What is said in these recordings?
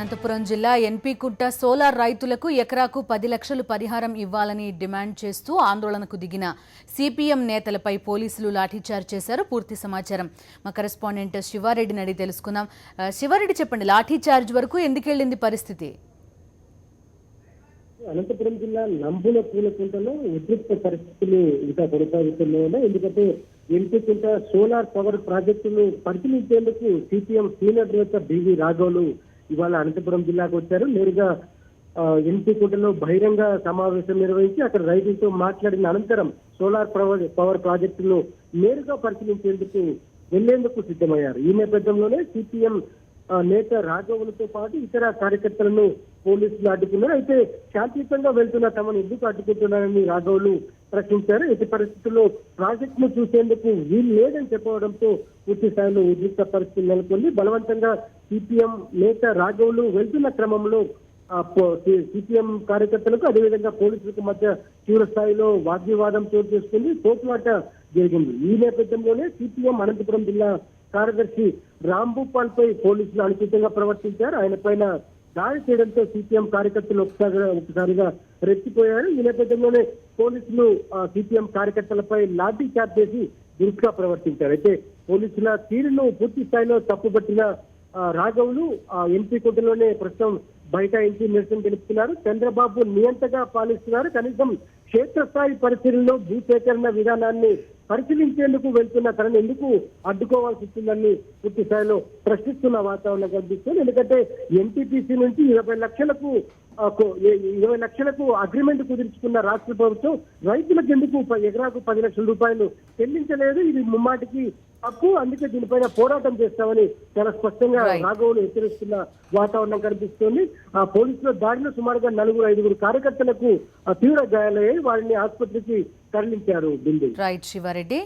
అనంతపురం జిల్లా ఎన్పీకుంట సోలార్ రైతులకు ఎకరాకు 10 లక్షలు పరిహారం ఇవ్వాలని డిమాండ్ చేస్తూ ఆందోళనకు దిగిన సిపిఎం నేతలపై పోలీసులు లాఠీచార్జ్ చేశారు. పూర్తి సమాచారం మా కరెస్పాండెంట్ శివారెడ్డిని అడిగి తెలుసుకుందాం. శివారెడ్డి, చెప్పండి, లాఠీచార్జ్ వరకు ఎందుకెళ్లింది పరిస్థితి? అనంతపురం జిల్లా నంబుల పూలకుంటలో ఉద్రిక్త పరిస్థితులు ఇంకా కొనసాగుతూనే ఉన్నాయి. ఎందుకంటే ఎన్పీకుంట సోలార్ పవర్ ప్రాజెక్టును పరిశీలించేందుకు సిపిఎం సీనియర్ నేత బివి రాఘవులు ఇవాళ అనంతపురం జిల్లాకు వచ్చారు. నేరుగా ఎన్పీకుంటలో బహిరంగ సమావేశం నిర్వహించి అక్కడ రైతులతో మాట్లాడిన అనంతరం సోలార్ పవర్ ప్రాజెక్టును నేరుగా పరిశీలించేందుకు వెళ్లేందుకు సిద్ధమయ్యారు. ఈ నేపథ్యంలోనే సిపిఎం నేత రాఘవులతో పాటు ఇతర కార్యకర్తలను పోలీసులు అడ్డుకున్నారు. అయితే శాంతియుతంగా వెళ్తున్న తమను ఎందుకు అడ్డుకుంటున్నారని రాఘవులు ప్రశ్నించారు. ఎట్టి పరిస్థితుల్లో ప్రాజెక్ట్ ను చూసేందుకు వీలు లేదని చెప్పడంతో పూర్తి స్థాయిలో ఉద్రిక్త పరిస్థితులు నెలకొంది. బలవంతంగా సిపిఎం నేత రాఘవులు వెళ్తున్న క్రమంలో సిపిఎం కార్యకర్తలకు అదేవిధంగా పోలీసులకు మధ్య తీవ్ర స్థాయిలో వాగ్వివాదం చోటు చేసుకుంది. తోపులాట జరిగింది. ఈ నేపథ్యంలోనే సిపిఎం అనంతపురం జిల్లా కార్యదర్శి రాంభూపాల్ పై పోలీసులు అనుచితంగా ప్రవర్తించారు. ఆయన పైన దాడి చేయడంతో సిపిఎం కార్యకర్తలు ఒకసారిగా రెచ్చిపోయారు. ఈ నేపథ్యంలోనే పోలీసులు సిపిఎం కార్యకర్తలపై లాఠీ చార్జ్ చేసి దురుసుగా ప్రవర్తించారు. అయితే పోలీసుల తీరును పూర్తి స్థాయిలో తప్పుపట్టిన రాఘవులు ఎన్పీకుంటలోనే ప్రస్తుతం బైఠాయించి నిరసన తెలుపుతున్నారు. చంద్రబాబు నియంతగా పాలిస్తున్నారు. కనీసం క్షేత్రస్థాయి పరిశీలనలో భూసేకరణ విధానాన్ని పరిశీలించేందుకు వెళ్తున్న తనను ఎందుకు అడ్డుకోవాల్సి వస్తుందని పూర్తి స్థాయిలో ప్రశ్నిస్తున్న వాతావరణం కనిపిస్తుంది. ఎందుకంటే ఎన్టీపీసీ నుంచి 20 లక్షలకు అగ్రిమెంట్ కుదుర్చుకున్న రాష్ట్ర ప్రభుత్వం రైతులకు ఎందుకు ఎకరాకు 10 లక్షల రూపాయలు చెల్లించలేదు? ఇది ముమ్మాటికి తప్పు. అందుకే దీనిపైన పోరాటం చేస్తామని చాలా స్పష్టంగా రాఘవులు హెచ్చరిస్తున్న వాతావరణం కనిపిస్తోంది. ఆ పోలీసుల దాడిలో సుమారుగా 4-5 కార్యకర్తలకు తీవ్ర గాయాలయ్యాయి. వారిని ఆసుపత్రికి తరలించారు. బిందు రైట్ శివారెడ్డి.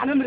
ఆనంద్